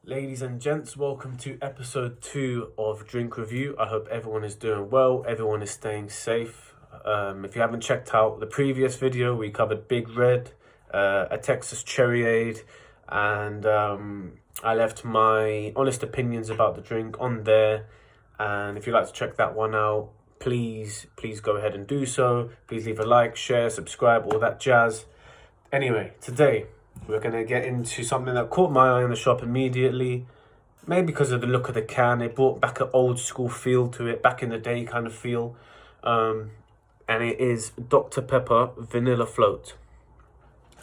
Ladies and gents, welcome to episode 2 of Drink Review. I hope everyone is doing well, everyone is staying safe. If you haven't checked out the previous video, we covered Big Red, a Texas Cherryade, and I left my honest opinions about the drink on there. And if you'd like to check that one out, please go ahead and do so. Please leave a like, share, subscribe, all that jazz. Anyway, today we're going to get into something that caught my eye in the shop immediately. Maybe because of the look of the can. It brought back an old school feel to it, back in the day kind of feel. And it is Dr. Pepper Vanilla Float.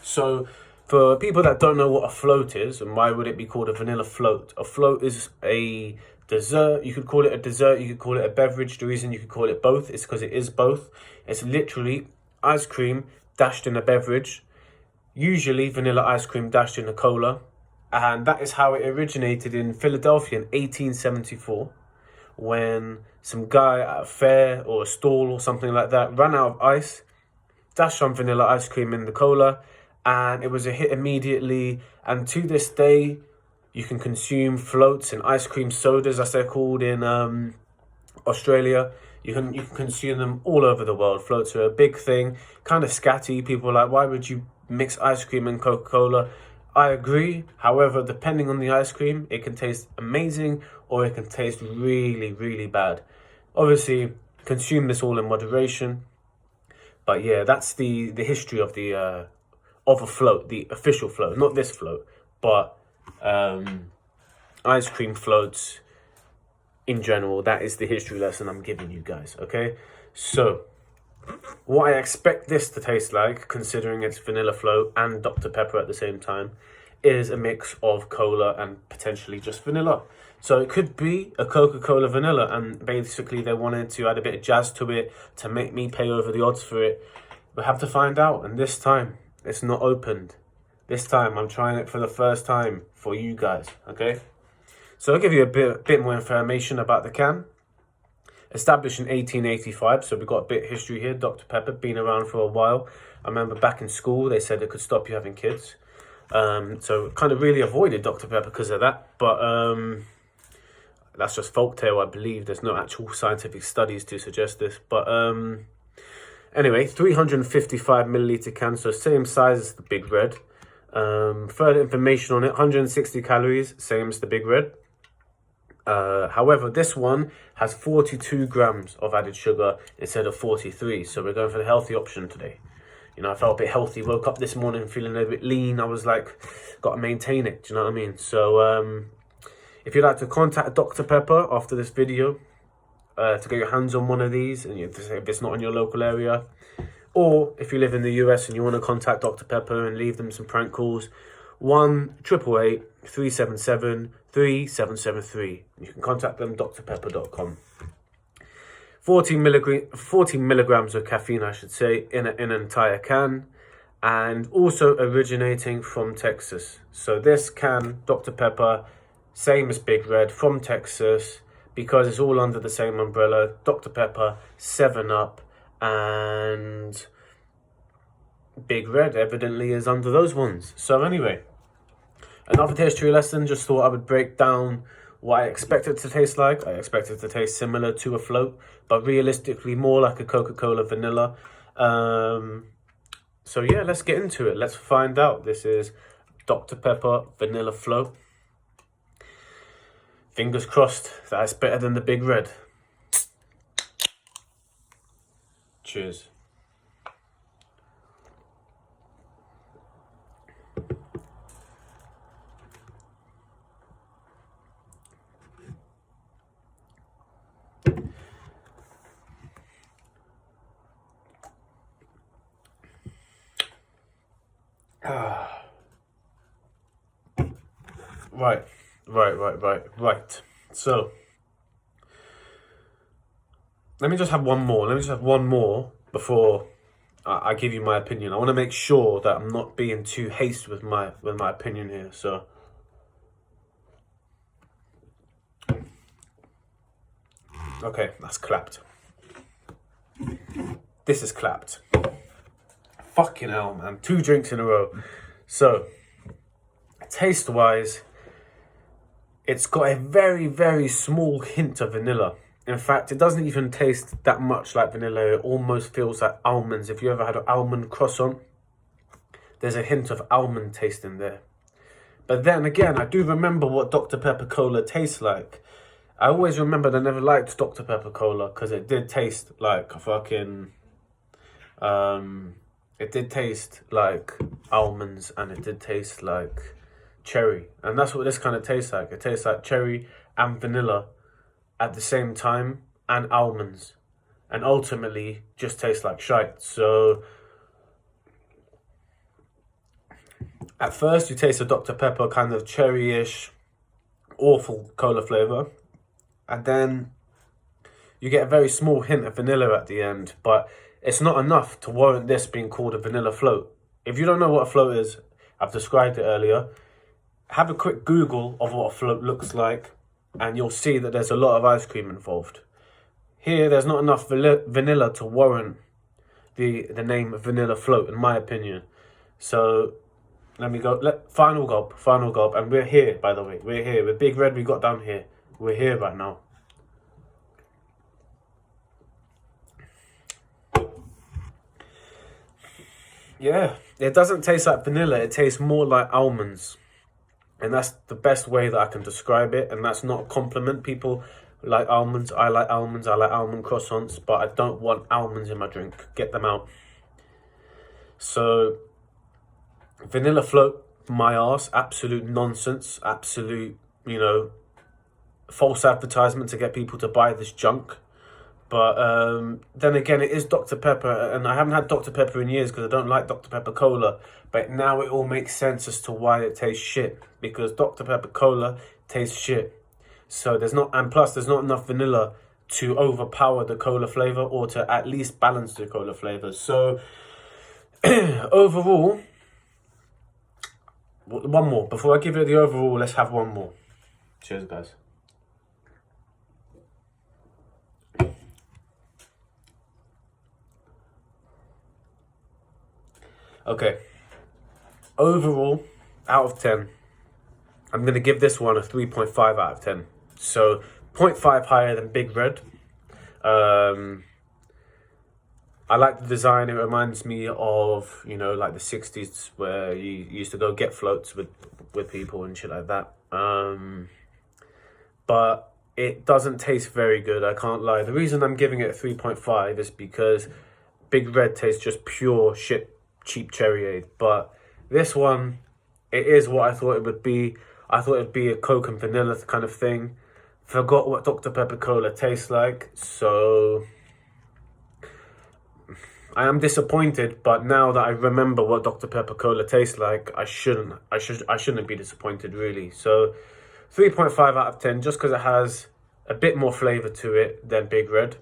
So for people that don't know what a float is and why would it be called a vanilla float, a float is a dessert. You could call it a dessert, you could call it a beverage. The reason you could call it both is because it is both. It's literally ice cream dashed in a beverage, usually vanilla ice cream dashed in a cola. And that is how it originated in Philadelphia in 1874, when some guy at a fair or a stall or something like that ran out of ice, dashed some vanilla ice cream in the cola, and it was a hit immediately. And to this day, you can consume floats and ice cream sodas, as they're called in Australia. You can consume them all over the world. Floats are a big thing, kind of scatty. People are like, why would you mix ice cream and Coca-Cola? I agree. However, depending on the ice cream, it can taste amazing or it can taste really, really bad. Obviously, consume this all in moderation. But yeah, that's the history of the of a float, the official float, not this float, but ice cream floats in general. That is the history lesson I'm giving you guys. Okay, so what I expect this to taste like, considering it's vanilla float and Dr. Pepper at the same time, is a mix of cola and potentially just vanilla. So it could be a Coca-Cola vanilla, and basically they wanted to add a bit of jazz to it to make me pay over the odds for it. We have to find out, and this time it's not opened. This time I'm trying it for the first time for you guys, okay? So I'll give you a bit more information about the can. Established in 1885, so we've got a bit of history here. Dr. Pepper, been around for a while. I remember back in school, they said it could stop you having kids. So kind of really avoided Dr. Pepper because of that. But that's just folktale, I believe. There's no actual scientific studies to suggest this. But anyway, 355 milliliter can, so same size as the Big Red. Further information on it, 160 calories, same as the Big Red. However, this one has 42 grams of added sugar instead of 43. So we're going for the healthy option today. You know, I felt a bit healthy. Woke up this morning feeling a bit lean. I was like, got to maintain it. Do you know what I mean? So if you'd like to contact Dr. Pepper after this video to get your hands on one of these, and if it's not in your local area, or if you live in the US and you want to contact Dr. Pepper and leave them some prank calls, 1-888-377-3773. You can contact them, drpepper.com. 14 milligrams of caffeine, I should say, in an entire can, and also originating from Texas. So this can, Dr. Pepper, same as Big Red, from Texas, because it's all under the same umbrella. Dr. Pepper, 7-Up, and Big Red evidently is under those ones. So anyway, another history lesson. Just thought I would break down what I expect it to taste like. I expect it to taste similar to a float, but realistically more like a Coca-Cola vanilla. So yeah, let's get into it. Let's find out. This is Dr. Pepper Vanilla Float. Fingers crossed that it's better than the Big Red. Cheers. Right. So, let me just have one more before I give you my opinion. I want to make sure that I'm not being too hasty with my opinion here. So, okay, that's clapped. This is clapped. Fucking hell, man. 2 drinks in a row. So, taste-wise, it's got a very, very small hint of vanilla. In fact, it doesn't even taste that much like vanilla. It almost feels like almonds. If you ever had an almond croissant, there's a hint of almond taste in there. But then again, I do remember what Dr. Pepper Cola tastes like. I always remembered I never liked Dr. Pepper Cola because it did taste like fucking... it did taste like almonds and it did taste like cherry. And that's what this kind of tastes like. It tastes like cherry and vanilla at the same time, and almonds, and ultimately just tastes like shite. So at first you taste the Dr. Pepper kind of cherry-ish, awful cola flavour, and then you get a very small hint of vanilla at the end, but it's not enough to warrant this being called a vanilla float. If you don't know what a float is, I've described it earlier. Have a quick Google of what a float looks like, and you'll see that there's a lot of ice cream involved. Here, there's not enough vanilla to warrant the name vanilla float, in my opinion. So, let me go. Final gulp. And we're here, by the way. We're here. With Big Red, we got down here. We're here right now. Yeah, it doesn't taste like vanilla. It tastes more like almonds. And that's the best way that I can describe it. And that's not a compliment. People like almonds. I like almonds. I like almond croissants. But I don't want almonds in my drink. Get them out. So, vanilla float, my arse. Absolute nonsense. Absolute, false advertisement to get people to buy this junk. But then again, it is Dr. Pepper, and I haven't had Dr. Pepper in years because I don't like Dr. Pepper Cola. But now it all makes sense as to why it tastes shit, because Dr. Pepper Cola tastes shit. So there's not enough vanilla to overpower the cola flavor or to at least balance the cola flavor. So overall, one more. Before I give it the overall, let's have one more. Cheers, guys. Okay, overall, out of 10, I'm going to give this one a 3.5 out of 10. So, 0.5 higher than Big Red. I like the design. It reminds me of, like the 60s where you used to go get floats with people and shit like that. But it doesn't taste very good, I can't lie. The reason I'm giving it a 3.5 is because Big Red tastes just pure shit. Cheap cherryade, but this one, it is what I thought it would be. I thought it'd be a Coke and vanilla kind of thing. Forgot what Dr. Pepper Cola tastes like, so I am disappointed. But now that I remember what Dr. Pepper Cola tastes like, I shouldn't be disappointed really. So 3.5 out of 10, just because it has a bit more flavour to it than Big Red.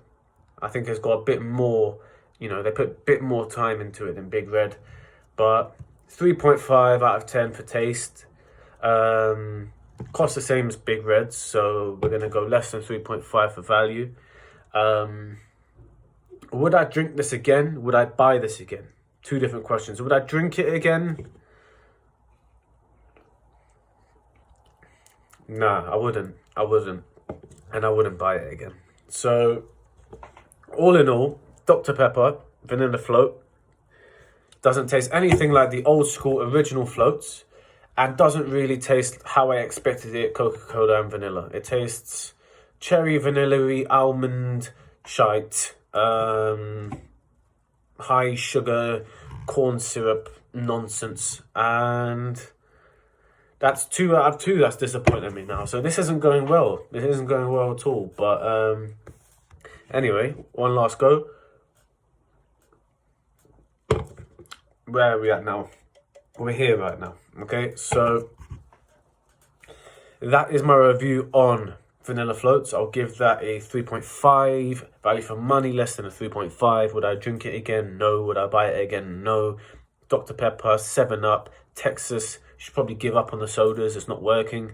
I think it's got a bit more. They put a bit more time into it than Big Red. But 3.5 out of 10 for taste. Cost the same as Big Red, so we're going to go less than 3.5 for value. Would I drink this again? Would I buy this again? Two different questions. Would I drink it again? Nah, I wouldn't. And I wouldn't buy it again. So, all in all, Dr. Pepper Vanilla Float doesn't taste anything like the old school original floats, and doesn't really taste how I expected it, Coca-Cola and vanilla. It tastes cherry, vanilla-y, almond, shite, high sugar, corn syrup nonsense, and that's 2 out of 2. That's disappointing me now. So this isn't going well. This isn't going well at all. But anyway, one last go. Where are we at now? We're here right now. Okay, so that is my review on Vanilla Floats. I'll give that a 3.5. Value for money, less than a 3.5. Would I drink it again? No. Would I buy it again? No. Dr. Pepper, 7-Up, Texas. You should probably give up on the sodas. It's not working.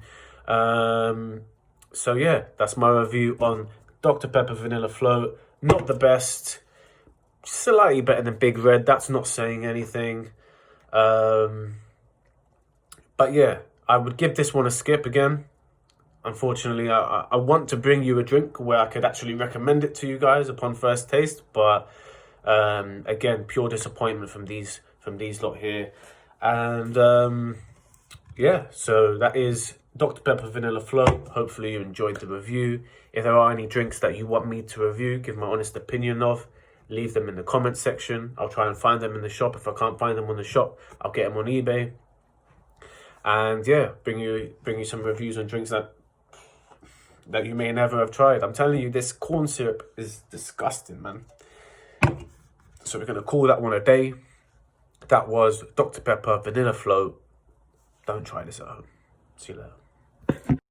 So yeah, that's my review on Dr. Pepper Vanilla Float. Not the best. Slightly better than Big Red. That's not saying anything. But yeah, I would give this one a skip again. Unfortunately, I want to bring you a drink where I could actually recommend it to you guys upon first taste, but again, pure disappointment from these lot here. And yeah, so that is Dr. Pepper Vanilla Float. Hopefully you enjoyed the review. If there are any drinks that you want me to review, give my honest opinion of, leave them in the comment section. I'll try and find them in the shop. If I can't find them on the shop, I'll get them on eBay. And yeah, bring you some reviews on drinks that you may never have tried. I'm telling you, this corn syrup is disgusting, man. So we're going to call that one a day. That was Dr. Pepper Vanilla Float. Don't try this at home. See you later.